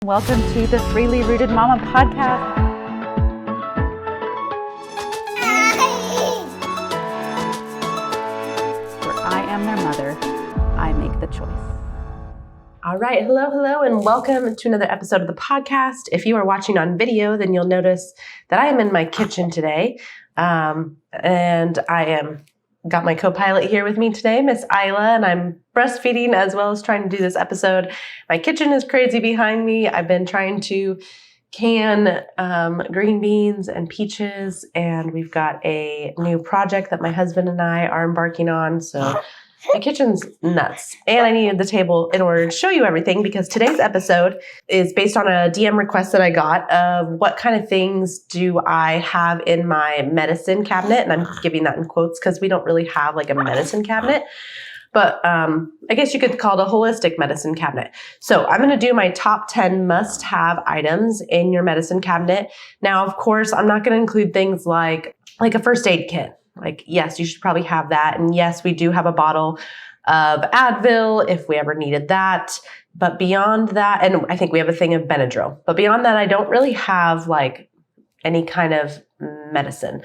Welcome to the Freely Rooted Mama podcast. Where I am their mother, I make the choice. All right. Hello, and welcome to another episode of the podcast. If you are watching on video, then you'll notice that I am in my kitchen today. And I am got my co-pilot here with me today, Miss Isla, and I'm breastfeeding as well as trying to do this episode. My kitchen is crazy behind me. I've been trying to can green beans and peaches, and we've got a new project that my husband and I are embarking on. So my kitchen's nuts. And I needed the table in order to show you everything because today's episode is based on a DM request that I got of what kind of things do I have in my medicine cabinet. And I'm giving that in quotes because we don't really have like a medicine cabinet. But I guess you could call it a holistic medicine cabinet. So I'm going to do my top 10 must-have items in your medicine cabinet. Now, of course, I'm not going to include things like a first aid kit. Like, yes, you should probably have that. And yes, we do have a bottle of Advil if we ever needed that. But beyond that, and I think we have a thing of Benadryl. But beyond that, I don't really have like any kind of medicine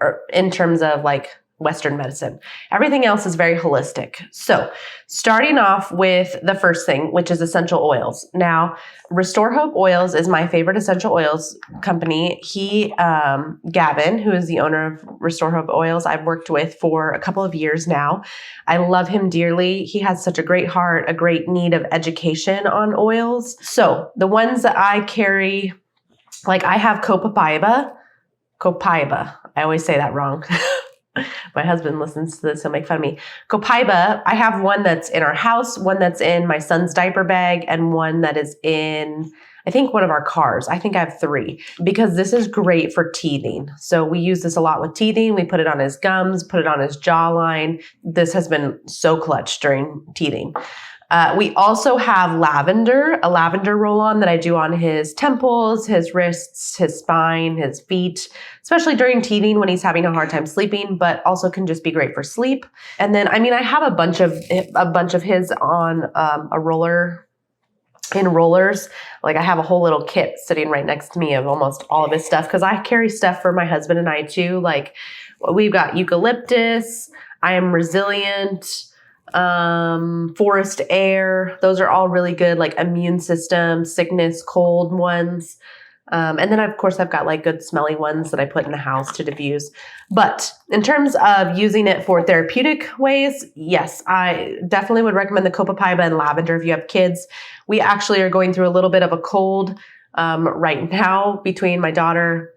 or in terms of like Western medicine. Everything else is very holistic. So starting off with the first thing, which is essential oils. Now, Restore Hope Oils is my favorite essential oils company. Gavin, who is the owner of Restore Hope Oils, I've worked with for a couple of years now. I love him dearly. He has such a great heart, a great need of education on oils. So the ones that I carry, like I have Copaiba. I always say that wrong. My husband listens to this, he'll make fun of me. Copaiba, I have one that's in our house, one that's in my son's diaper bag, and one that is in, I think, one of our cars. I think I have 3 because this is great for teething. So we use this a lot with teething. We put it on his gums, put it on his jawline. This has been so clutch during teething. We also have a lavender roll-on that I do on his temples, his wrists, his spine, his feet, especially during teething when he's having a hard time sleeping, but also can just be great for sleep. And then, I have a bunch of his on a roller in rollers. Like I have a whole little kit sitting right next to me of almost all of his stuff because I carry stuff for my husband and I too. Like we've got eucalyptus, I am resilient, forest air. Those are all really good, like immune system, sickness, cold ones. And then of course I've got like good smelly ones that I put in the house to diffuse. But in terms of using it for therapeutic ways, yes, I definitely would recommend the Copaiba and lavender if you have kids. We actually are going through a little bit of a cold, right now between my daughter,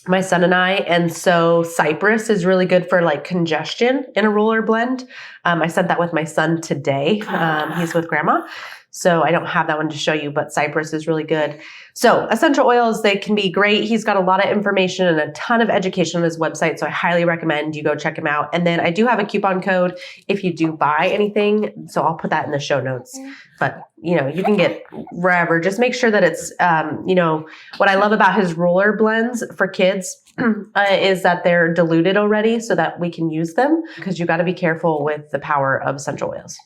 my son and I. And so cypress is really good for like congestion in a roller blend. I sent that with my son today. He's with grandma. So I don't have that one to show you, but cypress is really good. So essential oils, they can be great. He's got a lot of information and a ton of education on his website. So I highly recommend you go check him out. And then I do have a coupon code if you do buy anything. So I'll put that in the show notes. But, you can get wherever. Just make sure that it's, what I love about his roller blends for kids is that they're diluted already so that we can use them because you got to be careful with the power of essential oils.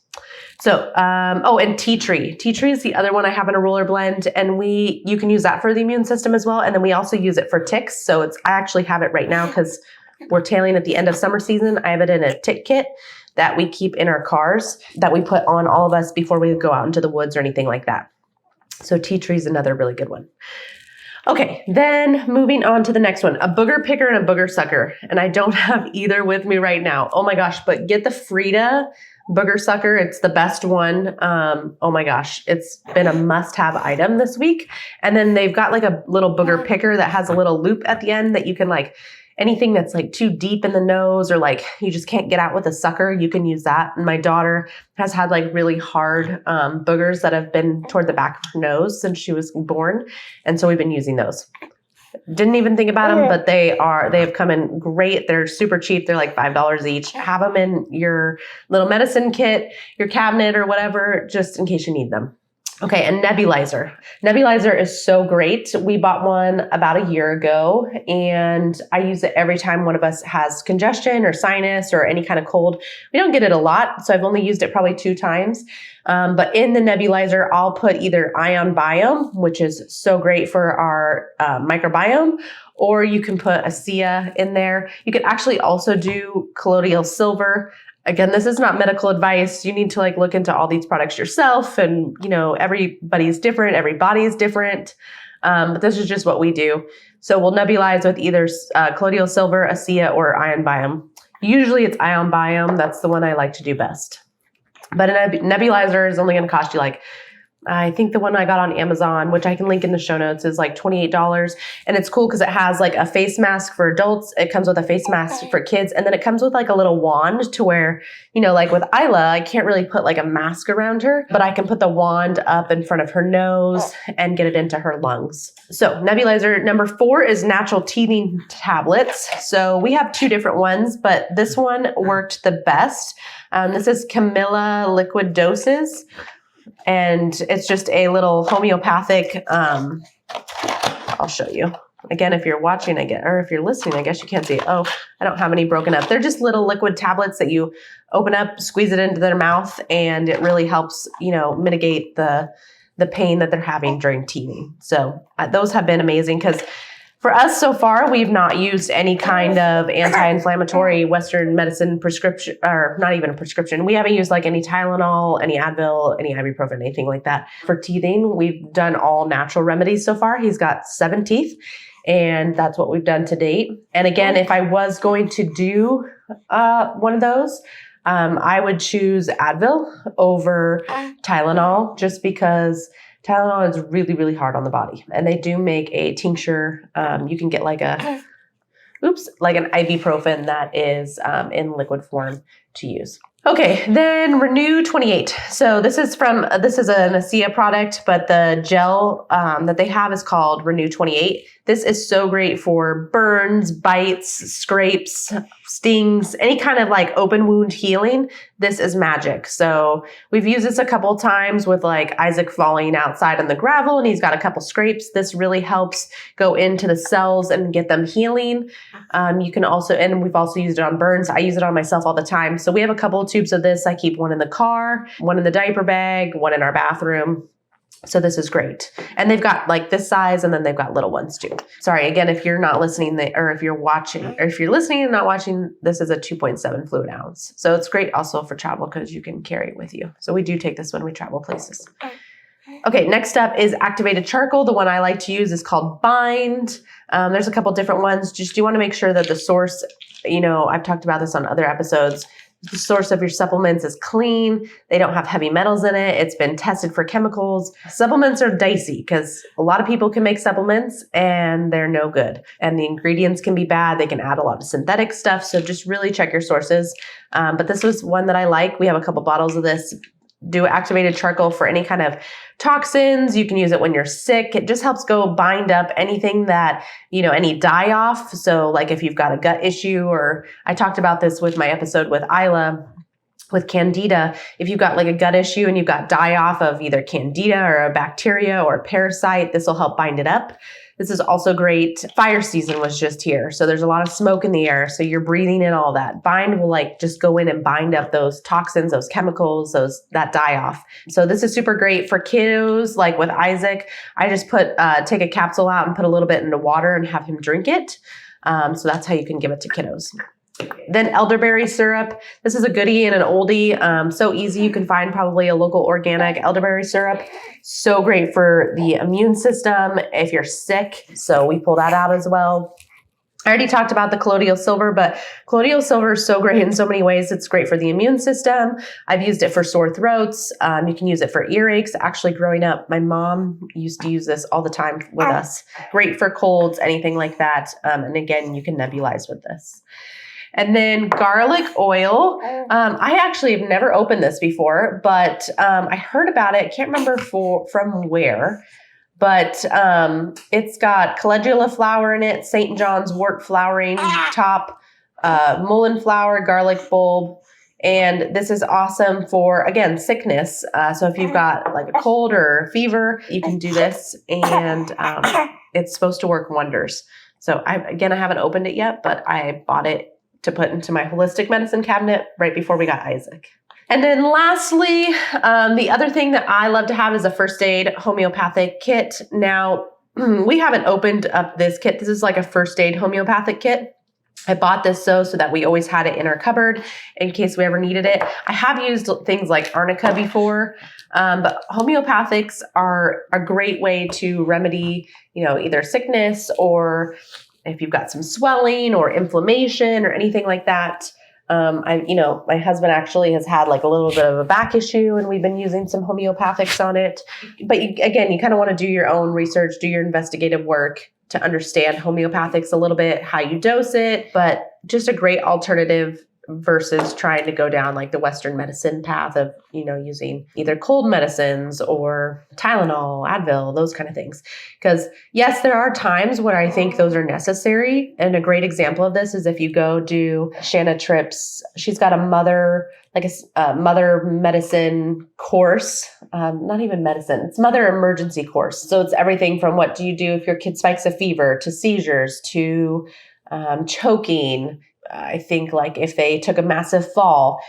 So, and tea tree. Tea tree is the other one I have in a roller blend, and you can use that for the immune system as well. And then we also use it for ticks. So I actually have it right now because we're tailing at the end of summer season. I have it in a tick kit that we keep in our cars that we put on all of us before we go out into the woods or anything like that. So tea tree is another really good one. Okay, then moving on to the next one, a booger picker and a booger sucker. And I don't have either with me right now. Oh my gosh, but get the Frida booger sucker. It's the best one. Oh my gosh, it's been a must-have item this week. And then they've got like a little booger picker that has a little loop at the end that you can like, anything that's like too deep in the nose or like you just can't get out with a sucker, you can use that. And my daughter has had like really hard boogers that have been toward the back of her nose since she was born. And so we've been using those. Didn't even think about them, but they have come in great. They're super cheap. They're like $5 each. Have them in your little medicine kit, your cabinet or whatever, just in case you need them. Okay, and nebulizer. Nebulizer is so great. We bought one about a year ago, and I use it every time one of us has congestion or sinus or any kind of cold. We don't get it a lot, so I've only used it probably 2 times. But in the nebulizer, I'll put either Ion Biome, which is so great for our microbiome, or you can put ASEA in there. You could actually also do colloidal silver. Again, this is not medical advice. You need to look into all these products yourself, and everybody's different. Every body is different. But this is just what we do. So we'll nebulize with either colloidal silver, ASEA, or Ion Biome. Usually it's Ion Biome. That's the one I like to do best. But a nebulizer is only going to cost you I think the one I got on Amazon, which I can link in the show notes, is $28. And it's cool because it has a face mask for adults. It comes with a face mask for kids. And then it comes with a little wand to where, with Isla, I can't really put a mask around her, but I can put the wand up in front of her nose and get it into her lungs. So nebulizer number 4 is natural teething tablets. So we have 2 different ones, but this one worked the best. This is Camilla liquid doses. And it's just a little homeopathic, I'll show you. Again, if you're watching, or if you're listening, I guess you can't see it. Oh, I don't have any broken up. They're just little liquid tablets that you open up, squeeze it into their mouth, and it really helps, mitigate the pain that they're having during teething. So those have been amazing because for us so far, we've not used any kind of anti-inflammatory Western medicine prescription, or not even a prescription. We haven't used any Tylenol, any Advil, any ibuprofen, anything like that. For teething, we've done all natural remedies so far. He's got 7 teeth, and that's what we've done to date. And again, if I was going to do one of those, I would choose Advil over Tylenol just because Tylenol is really, really hard on the body. And they do make a tincture. You can get an ibuprofen that is in liquid form to use. Okay, then Renew 28. So this is an ASEA product, but the gel that they have is called Renew 28. This is so great for burns, bites, scrapes, stings, any kind of open wound healing. This is magic. So we've used this a couple of times with Isaac falling outside on the gravel and he's got a couple scrapes. This really helps go into the cells and get them healing. You can also, and we've also used it on burns. I use it on myself all the time. So we have a couple of tubes of this. I keep one in the car, one in the diaper bag, one in our bathroom. So this is great. And they've got this size, and then they've got little ones too. Sorry, again, if you're not listening, or if you're watching, or if you're listening and not watching, this is a 2.7 fluid ounce. So it's great also for travel because you can carry it with you. So we do take this when we travel places. Okay, next up is activated charcoal. The one I like to use is called Bind. There's a couple different ones. Just you want to make sure that the source, I've talked about this on other episodes, the source of your supplements is clean. They don't have heavy metals in it. It's been tested for chemicals. Supplements are dicey because a lot of people can make supplements and they're no good. And the ingredients can be bad. They can add a lot of synthetic stuff. So just really check your sources. But this was one that I like. We have a couple bottles of this. Do activated charcoal for any kind of toxins. You can use it when you're sick. It just helps go bind up anything that, any die off. So if you've got a gut issue, or I talked about this with my episode with Isla, with Candida. If you've got a gut issue and you've got die off of either Candida or a bacteria or a parasite, this will help bind it up. This is also great. Fire season was just here. So there's a lot of smoke in the air. So you're breathing in all that. Bind will just go in and bind up those toxins, those chemicals, that die off. So this is super great for kiddos. With Isaac, I just take a capsule out and put a little bit into water and have him drink it. So that's how you can give it to kiddos. Then elderberry syrup. This is a goodie and an oldie. So easy. You can find probably a local organic elderberry syrup. So great for the immune system if you're sick. So we pull that out as well. I already talked about the colloidal silver, but colloidal silver is so great in so many ways. It's great for the immune system. I've used it for sore throats. You can use it for earaches. Actually, growing up, my mom used to use this all the time with us. Great for colds, anything like that. And again, you can nebulize with this. And then garlic oil. I actually have never opened this before, but I heard about it. Can't remember from where, but it's got calendula flower in it, St. John's wort flowering top, mullein flower, garlic bulb, And this is awesome for, again, sickness. So if you've got like a cold or fever, you can do this, and it's supposed to work wonders. So I haven't opened it yet, but I bought it to put into my holistic medicine cabinet right before we got Isaac. And then lastly, the other thing that I love to have is a first aid homeopathic kit. Now, we haven't opened up this kit. This is like a first aid homeopathic kit. I bought this so that we always had it in our cupboard in case we ever needed it. I have used things like arnica before, but homeopathics are a great way to remedy, either sickness, or if you've got some swelling or inflammation or anything like that. My husband actually has had like a little bit of a back issue, and we've been using some homeopathics on it. But you kind of want to do your own research, do your investigative work to understand homeopathics a little bit, how you dose it, but just a great alternative versus trying to go down like the Western medicine path of, using either cold medicines or Tylenol, Advil, those kind of things. Because yes, there are times where I think those are necessary. And a great example of this is if you go do Shanna Tripp's, she's got a mother medicine course, not even medicine, it's mother emergency course. So it's everything from what do you do if your kid spikes a fever, to seizures, to choking. I think like if they took a massive fall.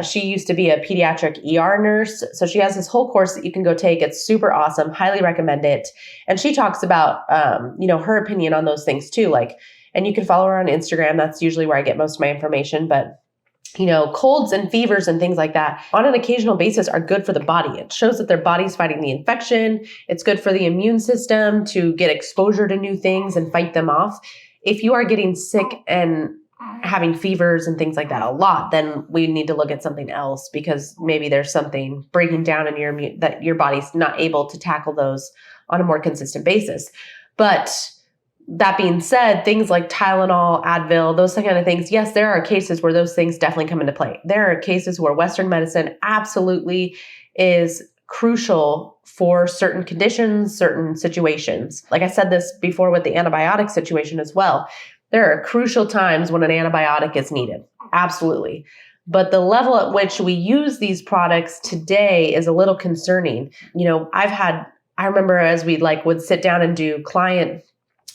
She used to be a pediatric ER nurse. So she has this whole course that you can go take. It's super awesome. Highly recommend it. And she talks about, her opinion on those things too. And you can follow her on Instagram. That's usually where I get most of my information. But colds and fevers and things like that on an occasional basis are good for the body. It shows that their body's fighting the infection. It's good for the immune system to get exposure to new things and fight them off. If you are getting sick and having fevers and things like that a lot, then we need to look at something else, because maybe there's something breaking down in your immune that your body's not able to tackle those on a more consistent basis. But that being said, things like Tylenol, Advil, those kind of things, yes, there are cases where those things definitely come into play. There are cases where Western medicine absolutely is crucial for certain conditions, certain situations. Like I said this before with the antibiotic situation as well. There are crucial times when an antibiotic is needed. Absolutely. But the level at which we use these products today is a little concerning. I remember as we would sit down and do client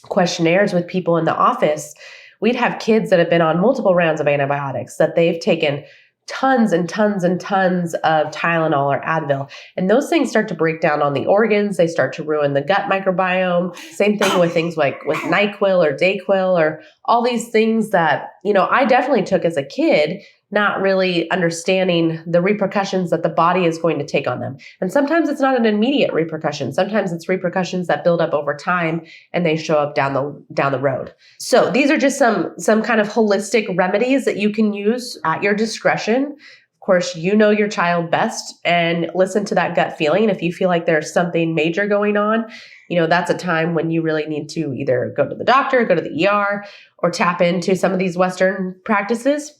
questionnaires with people in the office, we'd have kids that have been on multiple rounds of antibiotics, that they've taken tons and tons and tons of Tylenol or Advil. And those things start to break down on the organs. They start to ruin the gut microbiome. Same thing with things like with NyQuil or Dayquil or all these things that, I definitely took as a kid, not really understanding the repercussions that the body is going to take on them. And sometimes it's not an immediate repercussion. Sometimes it's repercussions that build up over time and they show up down the road. So these are just some kind of holistic remedies that you can use at your discretion. Of course, you know your child best, and listen to that gut feeling. If you feel like there's something major going on, that's a time when you really need to either go to the doctor, go to the ER, or tap into some of these Western practices.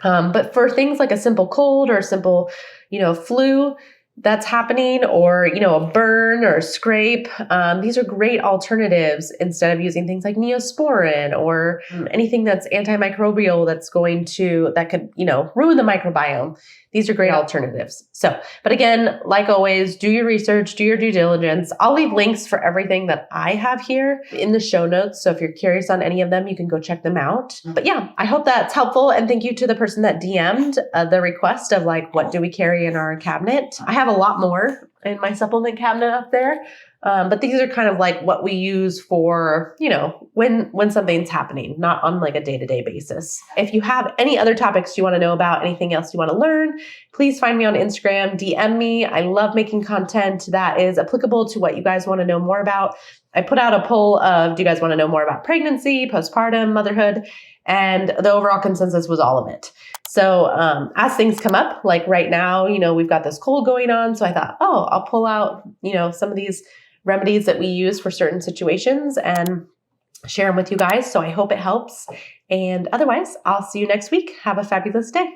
But for things like a simple cold or a simple, flu that's happening, or, a burn or a scrape, these are great alternatives instead of using things like Neosporin or anything that's antimicrobial that could, ruin the microbiome. These are great alternatives. So, but again, like always, do your research, do your due diligence. I'll leave links for everything that I have here in the show notes. So if you're curious on any of them, you can go check them out. But yeah, I hope that's helpful. And thank you to the person that DM'd the request of what do we carry in our cabinet? I have a lot more in my supplement cabinet up there. But these are kind of what we use for, when something's happening, not on a day-to-day basis. If you have any other topics you want to know about, anything else you want to learn, please find me on Instagram, DM me. I love making content that is applicable to what you guys want to know more about. I put out a poll of, do you guys want to know more about pregnancy, postpartum, motherhood? And the overall consensus was all of it. So as things come up, like right now, we've got this cold going on. So I thought, I'll pull out, some of these remedies that we use for certain situations and share them with you guys. So I hope it helps. And otherwise, I'll see you next week. Have a fabulous day.